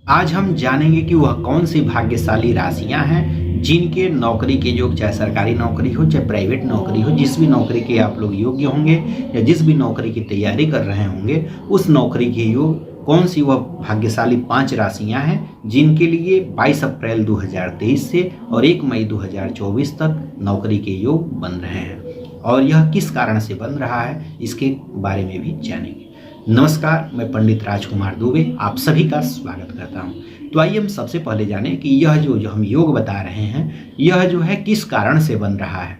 आज हम जानेंगे कि वह कौन सी भाग्यशाली राशियां हैं जिनके नौकरी के योग, चाहे सरकारी नौकरी हो चाहे प्राइवेट नौकरी हो, जिस भी नौकरी के आप लोग योग्य होंगे या जिस भी नौकरी की तैयारी कर रहे होंगे, उस नौकरी के योग कौन सी वह भाग्यशाली 5 राशियां हैं जिनके लिए 22 अप्रैल 2023 से और 1 मई 2024 तक नौकरी के योग बन रहे हैं और यह किस कारण से बन रहा है, इसके बारे में भी जानेंगे। नमस्कार, मैं पंडित राजकुमार दुबे आप सभी का स्वागत करता हूं। तो आइए हम सबसे पहले जानें कि यह जो हम योग बता रहे हैं, यह जो है किस कारण से बन रहा है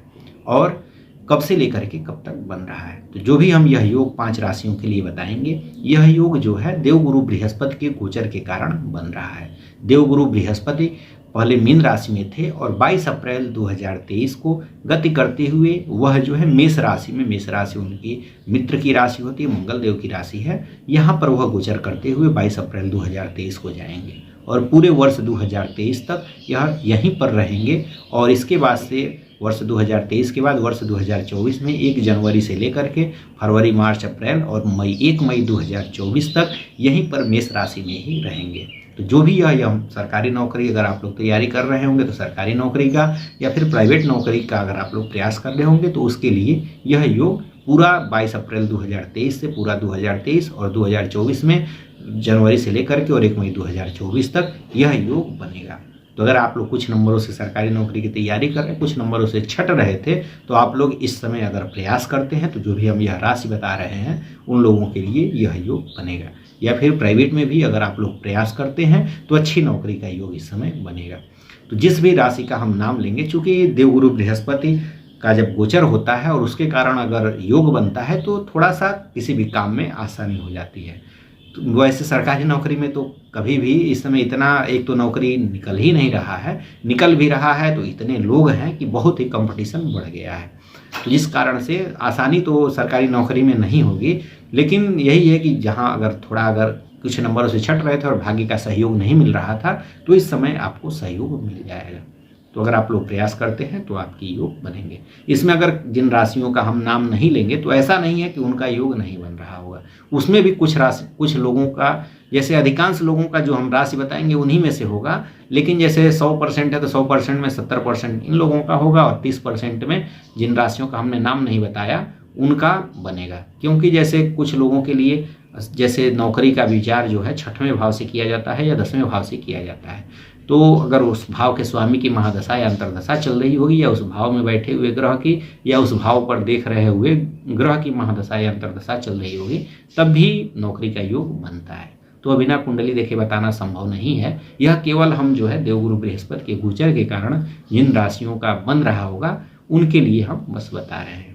और कब से लेकर के कब तक बन रहा है। तो जो भी हम यह योग 5 राशियों के लिए बताएंगे, यह योग जो है देवगुरु बृहस्पति के गोचर के कारण बन रहा है। देवगुरु बृहस्पति पहले मीन राशि में थे और 22 अप्रैल 2023 को गति करते हुए वह जो है मेष राशि में, मेष राशि उनकी मित्र की राशि होती है, मंगल देव की राशि है, यहाँ पर वह गोचर करते हुए 22 अप्रैल 2023 को जाएंगे और पूरे वर्ष 2023 तक यह यहीं पर रहेंगे। और इसके बाद से वर्ष 2023 के बाद वर्ष 2024 में 1 जनवरी से लेकर के फरवरी, मार्च, अप्रैल और मई 1 मई 2024 तक यहीं पर मेष राशि में ही रहेंगे। तो जो भी यह सरकारी नौकरी अगर आप लोग तैयारी कर रहे होंगे तो सरकारी नौकरी का, या फिर प्राइवेट नौकरी का अगर आप लोग प्रयास कर रहे होंगे तो उसके लिए यह योग पूरा 22 अप्रैल 2023 से पूरा 2023 और 2024 में जनवरी से लेकर के और 1 मई 2024 तक यह योग बनेगा। तो अगर आप लोग कुछ नंबरों से सरकारी नौकरी की तैयारी कर रहे हैं, कुछ नंबरों से छट रहे थे, तो आप लोग इस समय अगर प्रयास करते हैं तो जो भी हम यह राशि बता रहे हैं उन लोगों के लिए यह योग बनेगा। या फिर प्राइवेट में भी अगर आप लोग प्रयास करते हैं तो अच्छी नौकरी का योग इस समय बनेगा। तो जिस भी राशि का हम नाम लेंगे, चूँकि देवगुरु बृहस्पति का जब गोचर होता है और उसके कारण अगर योग बनता है तो थोड़ा सा किसी भी काम में आसानी हो जाती है। तो वैसे सरकारी नौकरी में तो कभी भी इस समय इतना, एक तो नौकरी निकल ही नहीं रहा है, निकल भी रहा है तो इतने लोग हैं कि बहुत ही कंपटीशन बढ़ गया है। तो जिस कारण से आसानी तो सरकारी नौकरी में नहीं होगी, लेकिन यही है कि जहां अगर कुछ नंबरों से छट रहे थे और भाग्य का सहयोग नहीं मिल रहा था तो इस समय आपको सहयोग मिल जाएगा। तो अगर आप लोग प्रयास करते हैं तो आपकी योग बनेंगे। इसमें अगर जिन राशियों का हम नाम नहीं लेंगे तो ऐसा नहीं है कि उनका योग नहीं बन रहा होगा, उसमें भी कुछ लोगों का, जैसे अधिकांश लोगों का जो हम राशि बताएंगे उन्हीं में से होगा, लेकिन जैसे 100% है तो 100% में 70% इन लोगों का होगा और 30% में जिन राशियों का हमने नाम नहीं बताया उनका बनेगा। क्योंकि जैसे कुछ लोगों के लिए जैसे नौकरी का विचार जो है 6वें भाव से किया जाता है या 10वें भाव से किया जाता है, तो अगर उस भाव के स्वामी की महादशा या अंतर्दशा चल रही होगी या उस भाव में बैठे हुए ग्रह की या उस भाव पर देख रहे हुए ग्रह की महादशा या अंतर्दशा चल रही होगी, तब भी नौकरी का योग बनता है। तो बिना कुंडली देखे बताना संभव नहीं है। यह केवल हम जो है देवगुरु बृहस्पति के गोचर के कारण जिन राशियों का बन रहा होगा उनके लिए हम बस बता रहे हैं।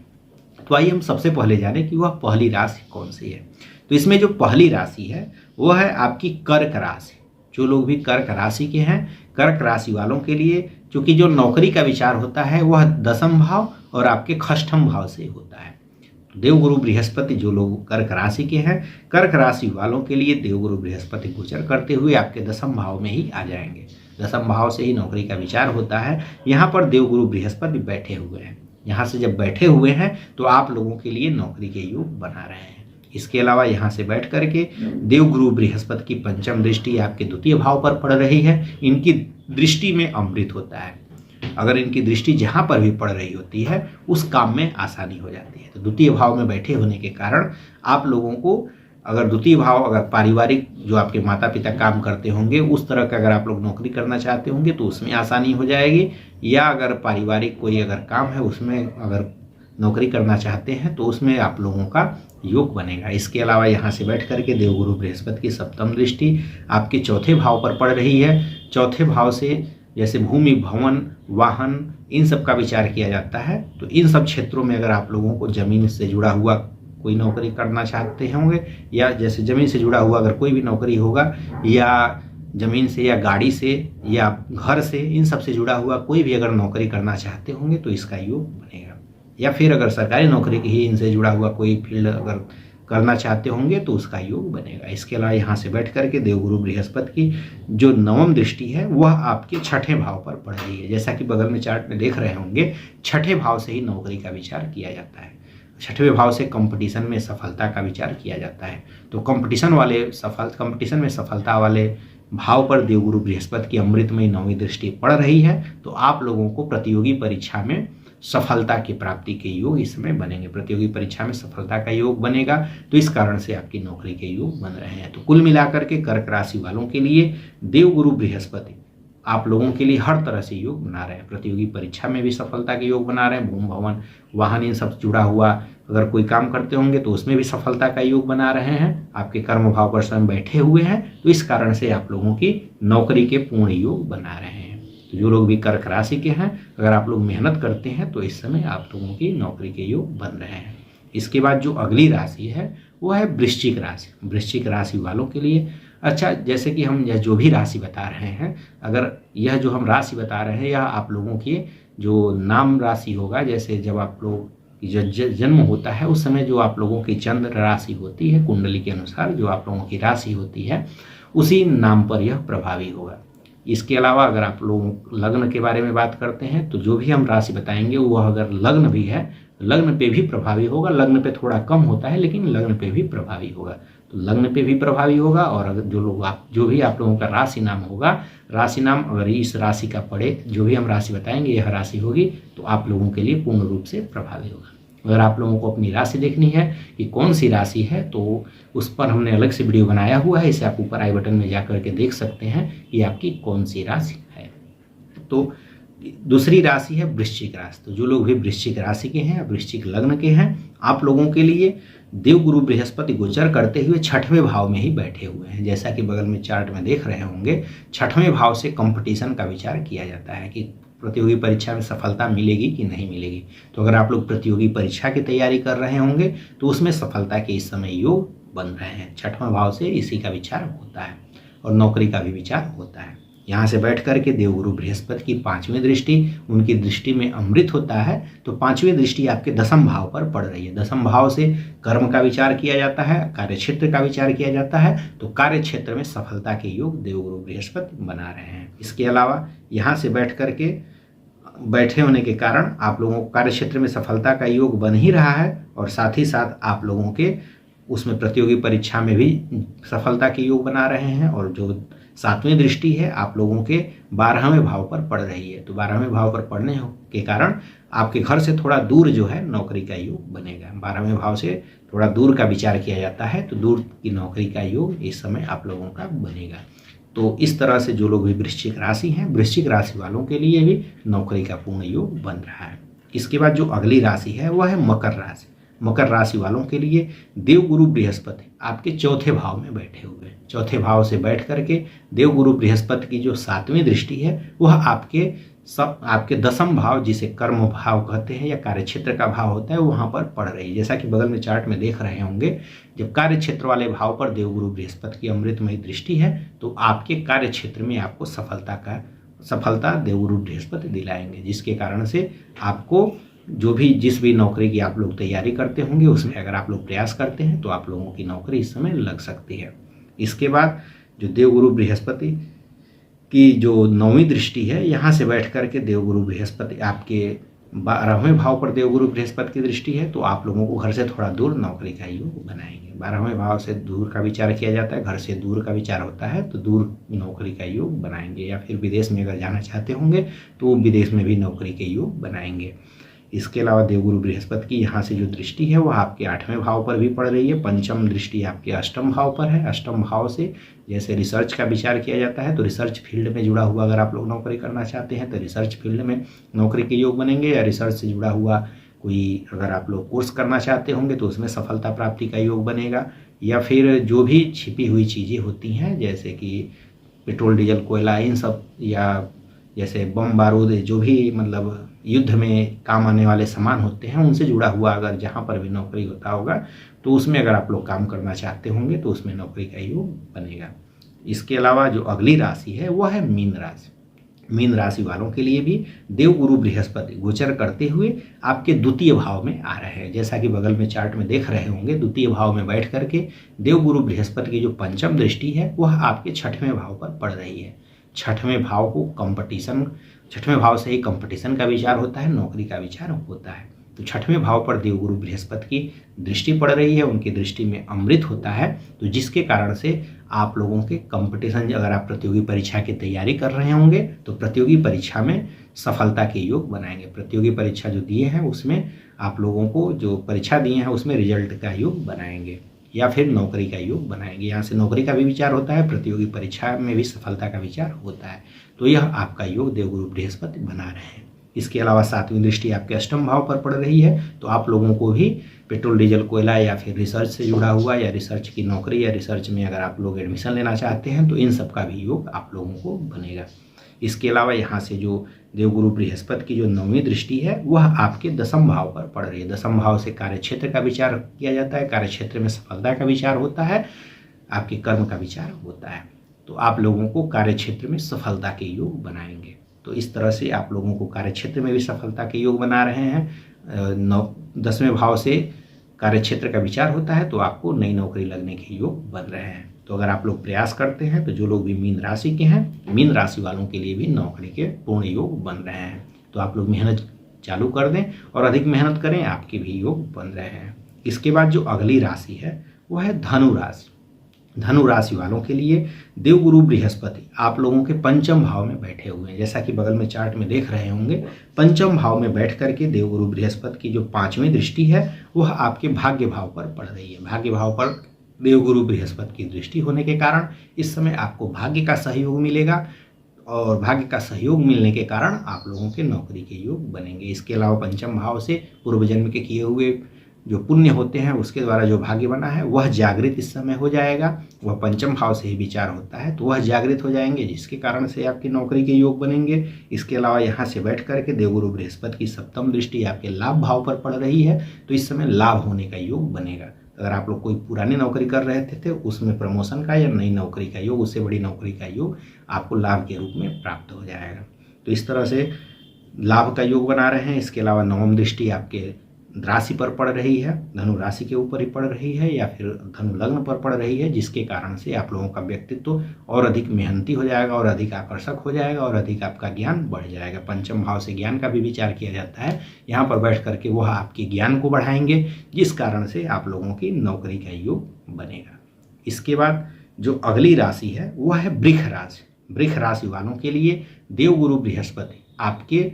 तो आइए हम सबसे पहले जाने कि वह पहली राशि कौन सी है। तो इसमें जो पहली राशि है वह है आपकी कर्क राशि। जो लोग भी कर्क राशि के हैं, कर्क राशि वालों के लिए चूंकि जो नौकरी का विचार होता है वह 10वें भाव और आपके 6वें भाव से होता है। तो देवगुरु बृहस्पति जो लोग कर्क राशि के हैं, कर्क राशि वालों के लिए देवगुरु बृहस्पति गोचर करते हुए आपके 10वें भाव में ही आ जाएंगे। 10वें भाव से ही नौकरी का विचार होता है। यहाँ पर देवगुरु बृहस्पति बैठे हुए हैं। यहाँ से जब बैठे हुए हैं तो आप लोगों के लिए नौकरी के योग बना रहे हैं। इसके अलावा यहाँ से बैठ करके देवगुरु बृहस्पति की 5वीं दृष्टि आपके 2य भाव पर पड़ रही है। इनकी दृष्टि में अमृत होता है। अगर इनकी दृष्टि जहाँ पर भी पड़ रही होती है उस काम में आसानी हो जाती है। तो 2य भाव में बैठे होने के कारण आप लोगों को अगर 2य भाव, अगर पारिवारिक जो आपके माता पिता काम करते होंगे उस तरह का अगर आप लोग नौकरी करना चाहते होंगे तो उसमें आसानी हो जाएगी, या अगर पारिवारिक कोई अगर काम है उसमें अगर नौकरी करना चाहते हैं तो उसमें आप लोगों का योग बनेगा। इसके अलावा यहाँ से बैठ करके देवगुरु बृहस्पति की 7वीं दृष्टि आपके 4थे भाव पर पड़ रही है। 4थे भाव से जैसे भूमि, भवन, वाहन इन सब का विचार किया जाता है। तो इन सब क्षेत्रों में अगर आप लोगों को जमीन से जुड़ा हुआ कोई नौकरी करना चाहते होंगे, या जैसे ज़मीन से जुड़ा हुआ अगर कोई भी नौकरी होगा, या ज़मीन से या गाड़ी से या घर से, इन सब से जुड़ा हुआ कोई भी अगर नौकरी करना चाहते होंगे तो इसका योग बनेगा। या फिर अगर सरकारी नौकरी की ही इनसे जुड़ा हुआ कोई फील्ड अगर करना चाहते होंगे तो उसका योग बनेगा। इसके अलावा यहाँ से बैठ करके देवगुरु बृहस्पति की जो 9वीं दृष्टि है वह आपके 6ठे भाव पर पड़ रही है। जैसा कि बगल में चार्ट में देख रहे होंगे, 6ठे भाव से ही नौकरी का विचार किया जाता है। 6वें भाव से कंपटीशन में सफलता का विचार किया जाता है। तो कंपटीशन में सफलता वाले भाव पर देवगुरु बृहस्पति की अमृतमयी नौवीं दृष्टि पड़ रही है, तो आप लोगों को प्रतियोगी परीक्षा में सफलता की प्राप्ति के योग इस समय बनेंगे। प्रतियोगी परीक्षा में सफलता का योग बनेगा, तो इस कारण से आपकी नौकरी के योग बन रहे हैं। तो कुल मिलाकर के कर्क राशि वालों के लिए देवगुरु बृहस्पति आप लोगों के लिए हर तरह से योग बना रहे हैं। प्रतियोगी परीक्षा में भी सफलता के योग बना रहे हैं। भूमि भवन वाहन इन सब जुड़ा हुआ अगर कोई काम करते होंगे तो उसमें भी सफलता का योग बना रहे हैं। आपके कर्म भाव पर स्वयं बैठे हुए हैं, तो इस कारण से आप लोगों की नौकरी के पूर्ण योग बना रहे हैं। तो जो लोग भी कर्क राशि के हैं, अगर आप लोग मेहनत करते हैं तो इस समय आप लोगों की नौकरी के योग बन रहे हैं। इसके बाद जो अगली राशि है वो है वृश्चिक राशि। वृश्चिक राशि वालों के लिए अच्छा, जैसे कि हम यह जो भी राशि बता रहे हैं, अगर यह जो हम राशि बता रहे हैं यह आप लोगों की जो नाम राशि होगा, जैसे जब आप लोग जन्म होता है उस समय जो आप लोगों की चंद्र राशि होती है, कुंडली के अनुसार जो आप लोगों की राशि होती है उसी नाम पर यह प्रभावी होगा। इसके अलावा अगर आप लोग लग्न के बारे में बात करते हैं तो जो भी हम राशि बताएंगे वह अगर लग्न भी है, लग्न पे भी प्रभावी होगा। लग्न पे थोड़ा कम होता है लेकिन लग्न पे भी प्रभावी होगा। तो लग्न पे भी प्रभावी होगा। और अगर जो भी आप लोगों का राशि नाम होगा, राशि नाम अगर इस राशि का पड़े, जो भी हम राशि बताएंगे यह राशि होगी, तो आप लोगों के लिए पूर्ण रूप से प्रभावी होगा। अगर आप लोगों को अपनी राशि देखनी है कि कौन सी राशि है, तो उस पर हमने अलग से वीडियो बनाया हुआ है, इसे आप ऊपर आई बटन में जा करके देख सकते हैं कि आपकी कौन सी राशि है। तो दूसरी राशि है वृश्चिक राशि। तो जो लोग भी वृश्चिक राशि के हैं, वृश्चिक लग्न के हैं, आप लोगों के लिए देवगुरु बृहस्पति गोचर करते हुए छठवें भाव में ही बैठे हुए हैं। जैसा कि बगल में चार्ट में देख रहे होंगे, छठवें भाव से कंपटीशन का विचार किया जाता है कि प्रतियोगी परीक्षा में सफलता मिलेगी कि नहीं मिलेगी। तो अगर आप लोग प्रतियोगी परीक्षा की तैयारी कर रहे होंगे तो उसमें सफलता के इस समय योग बन रहे हैं। छठवें भाव से इसी का विचार होता है और नौकरी का भी विचार होता है। यहाँ से बैठ करके देवगुरु बृहस्पति की पांचवी दृष्टि, उनकी दृष्टि में अमृत होता है, तो पांचवी दृष्टि आपके दसम भाव पर पड़ रही है। दसम भाव से कर्म का विचार किया जाता है, कार्य क्षेत्र का विचार किया जाता है, तो कार्य क्षेत्र में सफलता के योग देवगुरु बृहस्पति बना रहे हैं। इसके अलावा यहाँ से बैठे होने के कारण आप लोगों को कार्य क्षेत्र में सफलता का योग बन ही रहा है और साथ ही साथ आप लोगों के उसमें प्रतियोगी परीक्षा में भी सफलता के योग बना रहे हैं। और जो सातवीं दृष्टि है आप लोगों के 12वें भाव पर पड़ रही है, तो 12वें भाव पर पड़ने के कारण आपके घर से थोड़ा दूर जो है नौकरी का योग बनेगा। 12वें भाव से थोड़ा दूर का विचार किया जाता है, तो दूर की नौकरी का योग इस समय आप लोगों का बनेगा। तो इस तरह से जो लोग भी वृश्चिक राशि हैं, वृश्चिक राशि वालों के लिए भी नौकरी का पूर्ण योग बन रहा है। इसके बाद जो अगली राशि है वह है मकर राशि। मकर राशि वालों के लिए देवगुरु बृहस्पति आपके चौथे भाव में बैठे हुए हैं। चौथे भाव से बैठ करके देवगुरु बृहस्पति की जो सातवीं दृष्टि है वह आपके दसम भाव, जिसे कर्म भाव कहते हैं या कार्य क्षेत्र का भाव होता है, वहां पर पड़ रही है। जैसा कि बगल में चार्ट में देख रहे होंगे, जब कार्य क्षेत्र वाले भाव पर देवगुरु बृहस्पति की अमृतमयी दृष्टि है तो आपके कार्य क्षेत्र में आपको सफलता देवगुरु बृहस्पति दिलाएंगे, जिसके कारण से आपको जिस भी नौकरी की आप लोग तैयारी करते होंगे उसमें अगर आप लोग प्रयास करते हैं तो आप लोगों की नौकरी इस समय लग सकती है। इसके बाद जो देवगुरु बृहस्पति की जो नौवीं दृष्टि है, यहाँ से बैठ करके देवगुरु बृहस्पति आपके 12वें भाव पर देवगुरु बृहस्पति की दृष्टि है, तो आप लोगों को घर से थोड़ा दूर नौकरी का योग बनाएंगे। 12वें भाव से दूर का विचार किया जाता है, घर से दूर का विचार होता है, तो दूर नौकरी का योग बनाएंगे। या फिर विदेश में अगर जाना चाहते होंगे तो विदेश में भी नौकरी के योग बनाएंगे। इसके अलावा देवगुरु बृहस्पति की यहाँ से जो दृष्टि है वह आपके 8वें भाव पर भी पड़ रही है। पंचम दृष्टि आपके अष्टम भाव पर है। अष्टम भाव से जैसे रिसर्च का विचार किया जाता है, तो रिसर्च फील्ड में जुड़ा हुआ अगर आप लोग नौकरी करना चाहते हैं तो रिसर्च फील्ड में नौकरी के योग बनेंगे। या रिसर्च से जुड़ा हुआ कोई अगर आप लोग कोर्स करना चाहते होंगे तो उसमें सफलता प्राप्ति का योग बनेगा। या फिर जो भी छिपी हुई चीज़ें होती हैं जैसे कि पेट्रोल, डीजल, कोयला, इन सब, या जैसे बम बारूद, जो भी मतलब युद्ध में काम आने वाले सामान होते हैं, उनसे जुड़ा हुआ अगर जहाँ पर भी नौकरी होता होगा तो उसमें अगर आप लोग काम करना चाहते होंगे तो उसमें नौकरी का योग बनेगा। इसके अलावा जो अगली राशि है वह है मीन राशि। मीन राशि वालों के लिए भी देवगुरु बृहस्पति गोचर करते हुए आपके द्वितीय भाव में आ रहे हैं। जैसा कि बगल में चार्ट में देख रहे होंगे, द्वितीय भाव में बैठ करके देवगुरु बृहस्पति की जो पंचम दृष्टि है वह आपके छठवें भाव पर पड़ रही है। छठवें भाव से ही कंपटीशन का विचार होता है, नौकरी का विचार होता है। तो छठवें भाव पर देवगुरु बृहस्पति की दृष्टि पड़ रही है, उनकी दृष्टि में अमृत होता है, तो जिसके कारण से आप लोगों के कंपटीशन, अगर आप प्रतियोगी परीक्षा की तैयारी कर रहे होंगे तो प्रतियोगी परीक्षा में सफलता के योग बनाएंगे। प्रतियोगी परीक्षा जो दिए हैं उसमें आप लोगों को जो परीक्षा दिए हैं उसमें रिजल्ट का योग बनाएंगे या फिर नौकरी का योग बनाएंगे। यहाँ से नौकरी का भी विचार होता है, प्रतियोगी परीक्षा में भी सफलता का विचार होता है। तो यह आपका योग देवगुरु बृहस्पति बना रहे हैं। इसके अलावा 7वीं दृष्टि आपके अष्टम भाव पर पड़ रही है, तो आप लोगों को भी पेट्रोल डीजल कोयला या फिर रिसर्च से जुड़ा हुआ या रिसर्च की नौकरी या रिसर्च में अगर आप लोग एडमिशन लेना चाहते हैं तो इन सब का भी योग आप लोगों को बनेगा। इसके अलावा यहाँ से जो देवगुरु बृहस्पति की जो 9वीं दृष्टि है वह आपके 10th भाव पर पड़ रही है। 10th भाव से कार्य क्षेत्र का विचार किया जाता है, कार्य क्षेत्र में सफलता का विचार होता है, आपके कर्म का विचार होता है। तो आप लोगों को कार्य क्षेत्र में सफलता के योग बनाएंगे। तो इस तरह से आप लोगों को कार्य क्षेत्र में भी सफलता के योग बना रहे हैं। 10वें भाव से कार्य क्षेत्र का विचार होता है तो आपको नई नौकरी लगने के योग बन रहे हैं। तो अगर आप लोग प्रयास करते हैं तो जो लोग भी मीन राशि के हैं, मीन राशि वालों के लिए भी नौकरी के पूर्ण योग बन रहे हैं। तो आप लोग मेहनत चालू कर दें और अधिक मेहनत करें, आपके भी योग बन रहे हैं। इसके बाद जो अगली राशि है वह है धनु राशि। धनु राशि वालों के लिए देवगुरु बृहस्पति आप लोगों के 5th भाव में बैठे हुए हैं। जैसा कि बगल में चार्ट में देख रहे होंगे, 5th भाव में बैठ करके देवगुरु बृहस्पति की जो 5वीं दृष्टि है वह आपके भाग्य भाव पर पड़ रही है। भाग्य भाव पर देवगुरु बृहस्पति की दृष्टि होने के कारण इस समय आपको भाग्य का सहयोग मिलेगा और भाग्य का सहयोग मिलने के कारण आप लोगों के नौकरी के योग बनेंगे। इसके अलावा 5th भाव से पूर्व जन्म के किए हुए जो पुण्य होते हैं उसके द्वारा जो भाग्य बना है वह जागृत इस समय हो जाएगा। वह 5th भाव से ही विचार होता है तो वह जागृत हो जाएंगे, जिसके कारण से आपकी नौकरी के योग बनेंगे। इसके अलावा यहाँ से बैठ करके देवगुरु बृहस्पति की 7th दृष्टि आपके लाभ भाव पर पड़ रही है तो इस समय लाभ होने का योग बनेगा। अगर आप लोग कोई पुरानी नौकरी कर रहे थे उसमें प्रमोशन का या नई नौकरी का योग, उससे बड़ी नौकरी का योग आपको लाभ के रूप में प्राप्त हो जाएगा। तो इस तरह से लाभ का योग बना रहे हैं। इसके अलावा 9वीं दृष्टि आपके राशि पर पड़ रही है, धनु राशि के ऊपर ही पड़ रही है या फिर धनु लग्न पर पड़ रही है, जिसके कारण से आप लोगों का व्यक्तित्व और अधिक मेहनती हो जाएगा और अधिक आकर्षक हो जाएगा और अधिक आपका ज्ञान बढ़ जाएगा। 5th भाव से ज्ञान का भी विचार किया जाता है। यहाँ पर बैठ करके वह आपके ज्ञान को बढ़ाएंगे, जिस कारण से आप लोगों की नौकरी का योग बनेगा। इसके बाद जो अगली राशि है वह है वृष राशि। वृष राशि वालों के लिए देवगुरु बृहस्पति आपके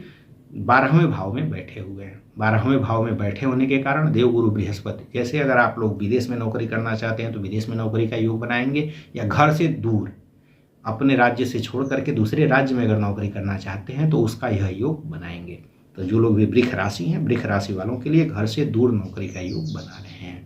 12वें भाव में बैठे हुए हैं। 12वें भाव में बैठे होने के कारण देवगुरु बृहस्पति, जैसे अगर आप लोग विदेश में नौकरी करना चाहते हैं तो विदेश में नौकरी का योग बनाएंगे, या घर से दूर अपने राज्य से छोड़ करके दूसरे राज्य में अगर नौकरी करना चाहते हैं तो उसका यह योग बनाएंगे। तो जो लोग भी वृष राशि हैं, वृष राशि वालों के लिए घर से दूर नौकरी का योग बना रहे हैं।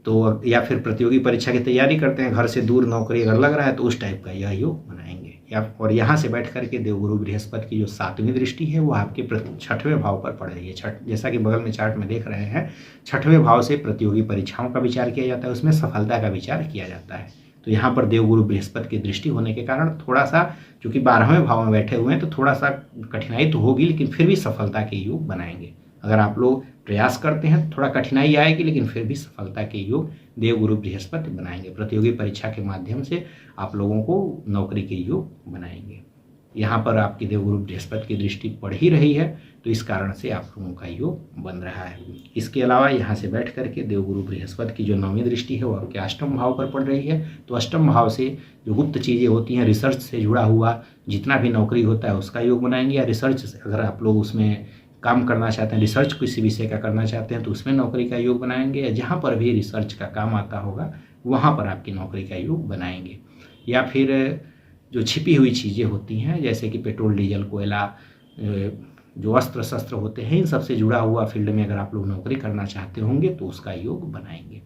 तो या फिर प्रतियोगी परीक्षा की तैयारी करते हैं, घर से दूर नौकरी अगर लग रहा है तो उस टाइप का यह योग बनाएंगे। और यहाँ से बैठ करके देवगुरु बृहस्पति की जो 7वीं दृष्टि है वो आपके 6वें भाव पर पड़ रही है। जैसा कि बगल में चार्ट में देख रहे हैं, 6वें भाव से प्रतियोगी परीक्षाओं का विचार किया जाता है, उसमें सफलता का विचार किया जाता है। तो यहाँ पर देवगुरु बृहस्पति की दृष्टि होने के कारण थोड़ा सा, चूंकि 12वें भाव में बैठे हुए हैं तो थोड़ा सा कठिनाई तो होगी, लेकिन फिर भी सफलता के योग बनाएंगे। अगर आप लोग प्रयास करते हैं थोड़ा कठिनाई आएगी, लेकिन फिर भी सफलता के योग देवगुरु बृहस्पति बनाएंगे। प्रतियोगी परीक्षा के माध्यम से आप लोगों को नौकरी के योग बनाएंगे। यहाँ पर आपकी देवगुरु बृहस्पति की दृष्टि पड़ ही रही है तो इस कारण से आप लोगों का योग बन रहा है। इसके अलावा यहाँ से बैठ करके देवगुरु बृहस्पति की जो 9वीं दृष्टि है वो आपके 8th भाव पर पड़ रही है। तो 8th भाव से जो गुप्त चीज़ें होती हैं, रिसर्च से जुड़ा हुआ जितना भी नौकरी होता है उसका योग बनाएंगे, या रिसर्च से अगर आप लोग उसमें काम करना चाहते हैं, रिसर्च किसी विषय का करना चाहते हैं तो उसमें नौकरी का योग बनाएंगे, या जहाँ पर भी रिसर्च का काम आता होगा वहाँ पर आपकी नौकरी का योग बनाएंगे। या फिर जो छिपी हुई चीज़ें होती हैं जैसे कि पेट्रोल डीजल कोयला, जो अस्त्र शस्त्र होते हैं, इन सबसे जुड़ा हुआ फील्ड में अगर आप लोग नौकरी करना चाहते होंगे तो उसका योग बनाएंगे।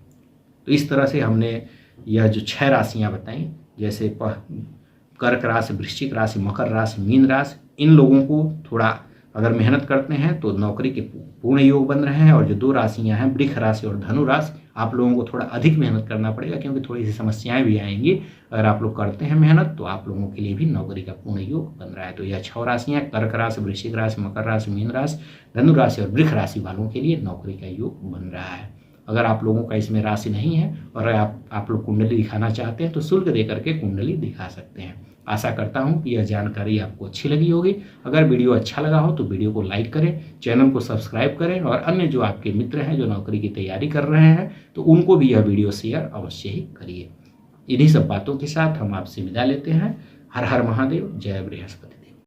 तो इस तरह से हमने यह जो 6 राशियाँ बताई, जैसे कर्क राशि, वृश्चिक राशि, मकर राशि, मीन राशि, इन लोगों को थोड़ा अगर मेहनत करते हैं तो नौकरी के पूर्ण योग बन रहे हैं। और जो 2 राशियां हैं वृष राशि और धनु राशि, आप लोगों को थोड़ा अधिक मेहनत करना पड़ेगा क्योंकि थोड़ी सी समस्याएं भी आएंगी। अगर आप लोग करते हैं मेहनत तो आप लोगों के लिए भी नौकरी का पूर्ण योग बन रहा है। तो यह 6 राशियां कर्क राशि, वृश्चिक राशि, मकर राशि, मीन राशि, धनु राशि और वृष राशि वालों के लिए नौकरी का योग बन रहा है। अगर आप लोगों का इसमें राशि नहीं है और आप लोग कुंडली दिखाना चाहते हैं तो शुल्क दे करके कुंडली दिखा सकते हैं। आशा करता हूं कि यह जानकारी आपको अच्छी लगी होगी। अगर वीडियो अच्छा लगा हो तो वीडियो को लाइक करें, चैनल को सब्सक्राइब करें और अन्य जो आपके मित्र हैं जो नौकरी की तैयारी कर रहे हैं तो उनको भी यह वीडियो शेयर अवश्य ही करिए। इन्हीं सब बातों के साथ हम आपसे विदा लेते हैं। हर हर महादेव, जय बृहस्पति।